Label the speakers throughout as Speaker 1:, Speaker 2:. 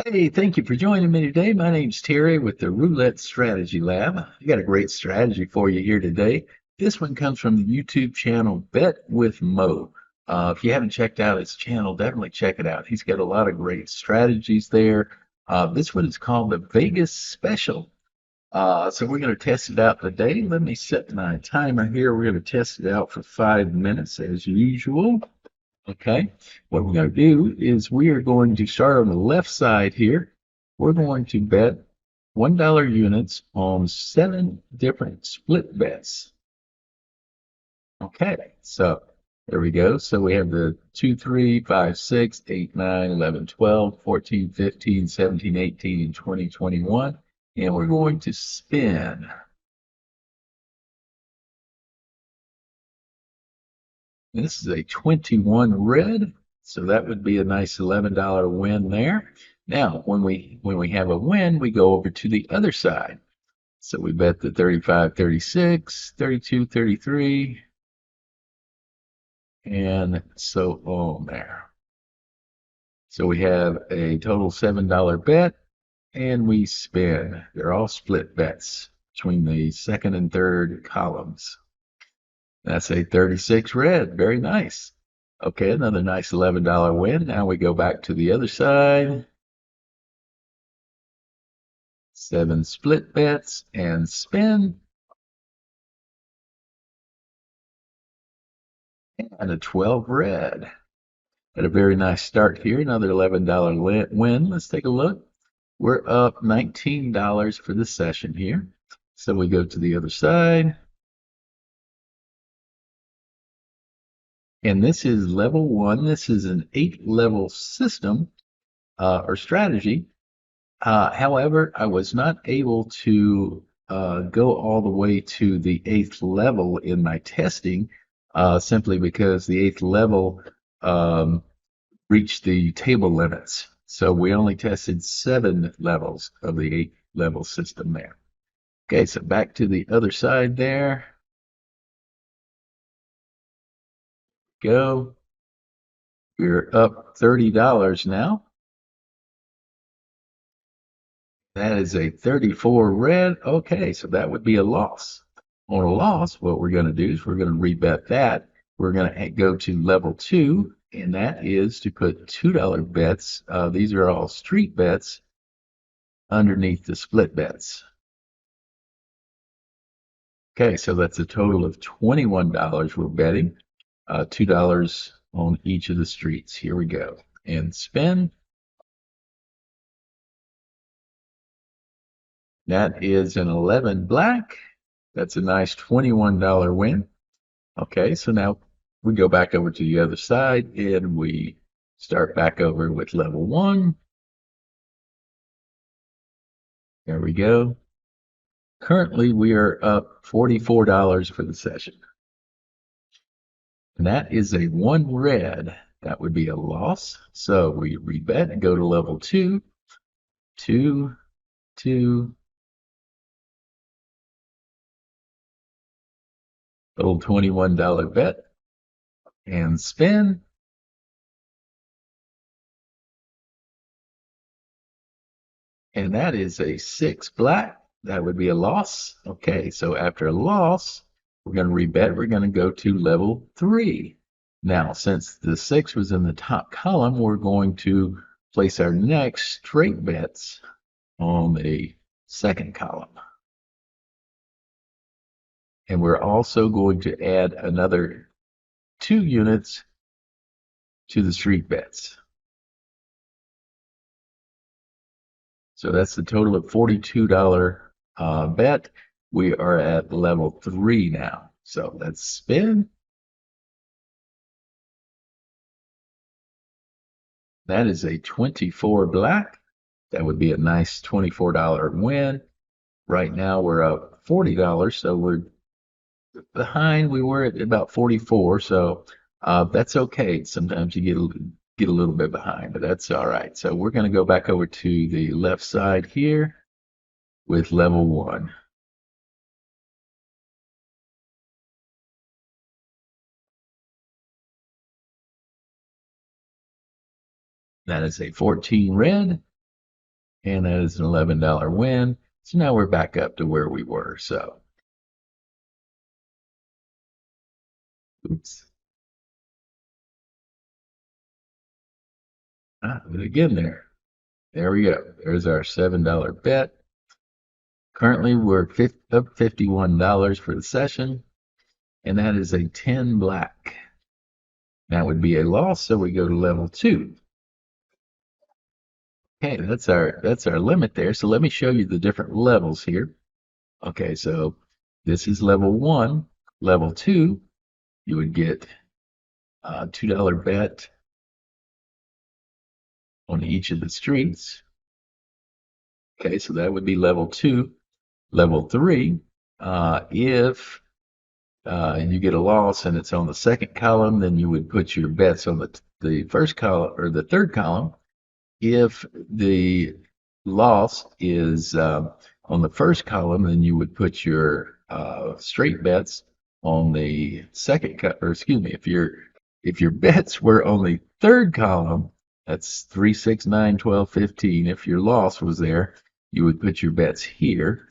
Speaker 1: Hey, thank you for joining me today. My name's Terry with the Roulette Strategy Lab. I got a great strategy for you here today. This one comes from the YouTube channel Bet with Mo. If you haven't checked out his channel, definitely check it out. He's got a lot of great strategies there. This one is called the Vegas Special. So we're going to test it out today. Let me set my timer here. We're going to test it out for 5 minutes as usual. Okay, what we're going to do is we are going to start on the left side here. We're going to bet $1 units on 7 different split bets. Okay, so there we go. So we have the 2, 3, 5, 6, 8, 9, 11, 12, 14, 15, 17, 18, and 20, 21. And we're going to spin. This is a 21 red, so that would be a nice $11 win there. Now, when we have a win, we go over to the other side. So we bet the 35, 36, 32, 33, and so on there. So we have a total $7 bet, and we spin. They're all split bets between the second and third columns. That's a 36 red. Very nice. Okay, another nice $11 win. Now we go back to the other side. 7 split bets and spin. And a 12 red. Had a very nice start here. Another $11 win. Let's take a look. We're up $19 for the session here. So we go to the other side. And this is level 1. This is an 8-level system or strategy. However, I was not able to go all the way to the 8th level in my testing simply because the 8th level reached the table limits. So we only tested 7 levels of the 8-level system there. Okay, so back to the other side there. Go. We're up $30 now. That is a 34 red. Okay, so that would be a loss. On a loss, what we're going to do is we're going to rebet that. We're going to go to level 2, and that is to put $2 bets. These are all street bets underneath the split bets. Okay, so that's a total of $21 we're betting. $2 on each of the streets. Here we go. And spin. That is an 11 black. That's a nice $21 win. Okay, so now we go back over to the other side and we start back over with level 1. There we go. Currently, we are up $44 for the session. And that is a 1 red. That would be a loss. So we rebet and go to level 2. 2, 2. Little $21 bet. And spin. And that is a 6 black. That would be a loss. Okay, so after a loss, we're going to rebet. We're going to go to level 3. Now, since the 6 was in the top column, we're going to place our next straight bets on the second column. And we're also going to add another 2 units to the street bets. So that's the total of $42 bet. We are at level 3 now. So let's spin. That is a 24 black. That would be a nice $24 win. Right now we're up $40, so we're behind. We were at about 44, so that's okay. Sometimes you get a little bit behind, but that's all right. So we're going to go back over to the left side here with level 1. That is a 14 red. and that is an $11 win. So now we're back up to where we were. So, oops. Again there. There we go. There's our $7 bet. Currently, we're up $51 for the session, and that is a 10 black. That would be a loss, so we go to level 2. Okay, that's our limit there. So let me show you the different levels here. Okay, so this is level 1. Level 2, you would get a $2 bet on each of the streets. Okay, so that would be level 2. Level 3, if you get a loss and it's on the second column, then you would put your bets on the first column or the third column. If the loss is on the first column, then you would put your straight bets on the second, or excuse me, if your bets were on the third column, that's 3, 6, 9, 12, 15. If your loss was there, you would put your bets here.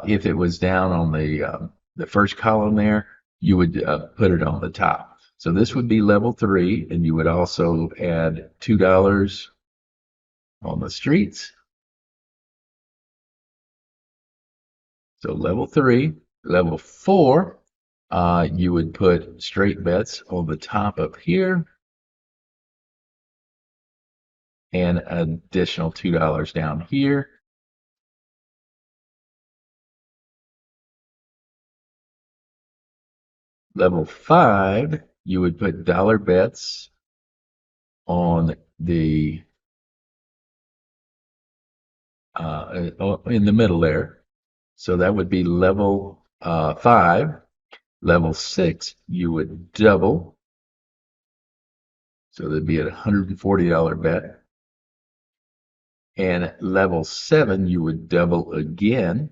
Speaker 1: If it was down on the first column there, you would put it on the top. So this would be level 3, and you would also add $2 on the streets. So level 3, level 4, you would put straight bets on the top up here, and additional $2 down here. Level 5, you would put dollar bets on the in the middle there. So that would be level 5. Level 6, you would double. So that'd be a $140 bet. And level 7, you would double again.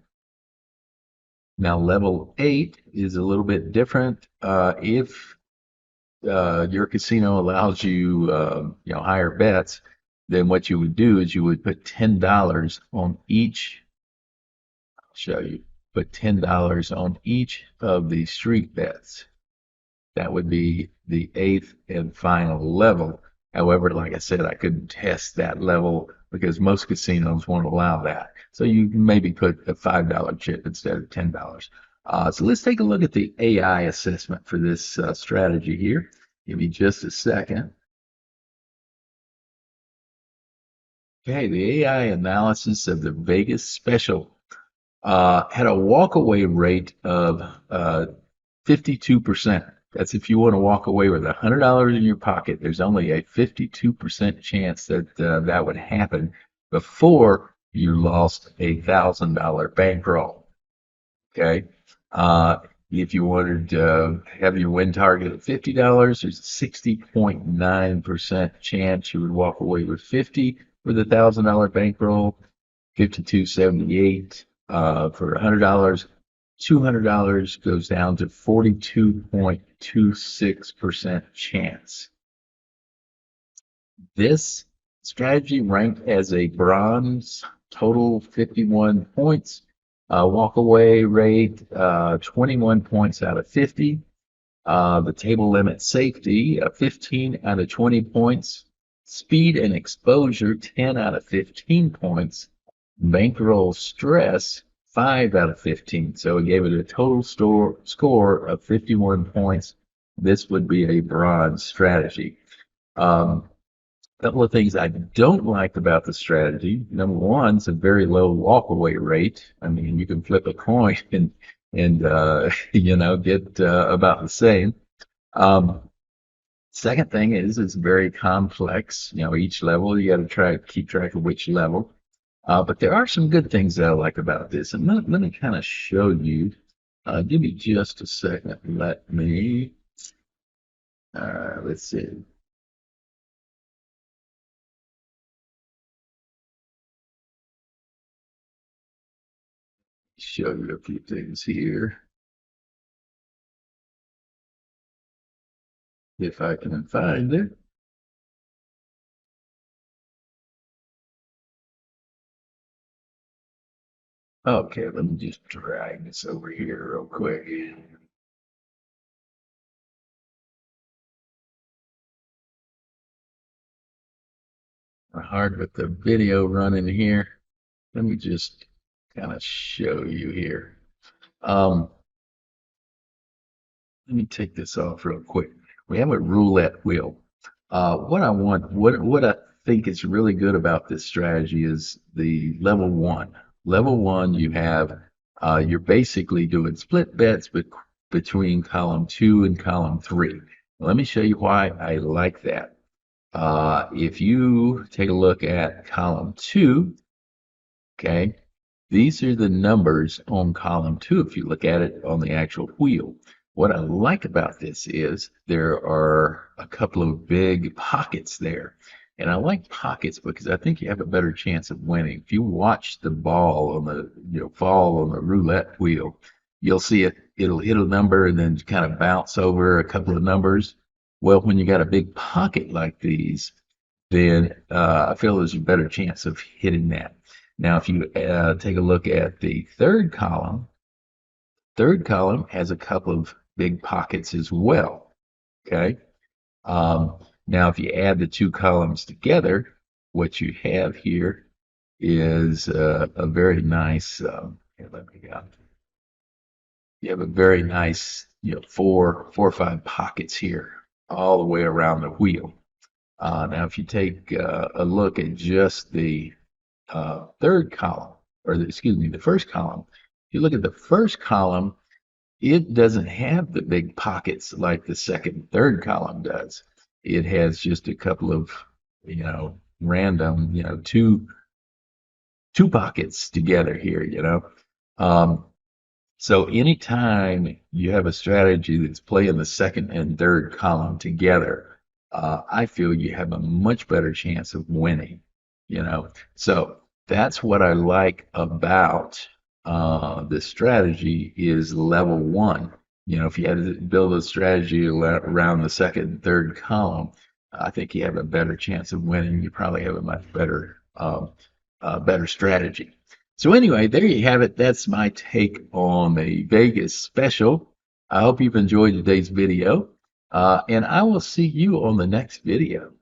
Speaker 1: Now level 8 is a little bit different. If your casino allows you, higher bets, then what you would do is you would put $10 on each. I'll show you. Put $10 on each of the street bets. That would be the 8th and final level. However, like I said, I couldn't test that level because most casinos won't allow that. So you can maybe put a $5 chip instead of $10. So let's take a look at the AI assessment for this strategy here. Give me just a second. Okay, the AI analysis of the Vegas special had a walkaway rate of 52%. That's if you want to walk away with $100 in your pocket. There's only a 52% chance that that would happen before you lost a $1,000 bankroll. Okay. If you wanted to have your win target at $50, there's a 60.9% chance you would walk away with 50 with a $1,000 bankroll. 52.78 for $100. $200 goes down to 42.26% chance. This strategy ranked as a bronze, total 51 points, walk away rate 21 points out of 50. The table limit safety 15 out of 20 points. Speed and exposure 10 out of 15 points. Bankroll stress 5 out of 15. So it gave it a total score of 51 points. This would be a bronze strategy. A couple of things I don't like about the strategy. Number one, it's a very low walkaway rate. I mean, you can flip a coin and get about the same. Second thing is it's very complex. Each level you got to try to keep track of which level. But there are some good things that I like about this, and let me kind of show you. Give me just a second. Let me. Let's see. Show you a few things here. If I can find it. Okay, let me just drag this over here real quick. Hard with the video running here. Let me just kind of show you here. Um, Let me take this off real quick. We have a roulette wheel. What I think is really good about this strategy is the level one. Level one, you're basically doing split bets between column two and column three. Let me show you why I like that. If you take a look at column two, okay, these are the numbers on column two if you look at it on the actual wheel. What I like about this is there are a couple of big pockets there. And I like pockets because I think you have a better chance of winning. If you watch the ball on the, fall on the roulette wheel, you'll see it'll hit a number and then kind of bounce over a couple of numbers. Well, when you got a big pocket like these, then I feel there's a better chance of hitting that. Now, if you take a look at the third column has a couple of big pockets as well. Okay. Now, if you add the two columns together, what you have here is a very nice. Here, let me go. You have a very nice, four or five pockets here, all the way around the wheel. Now, if you take a look at just the third column, excuse me, the first column, if you look at the first column, it doesn't have the big pockets like the second and third column does. It has just a couple of, random, two pockets together here, Um, so anytime you have a strategy that's playing the second and third column together, I feel you have a much better chance of winning, So that's what I like about this strategy is level one. If you had to build a strategy around the second and third column, I think you have a better chance of winning. You probably have a much better strategy. So anyway, there you have it. That's my take on the Vegas special. I hope you've enjoyed today's video, and I will see you on the next video.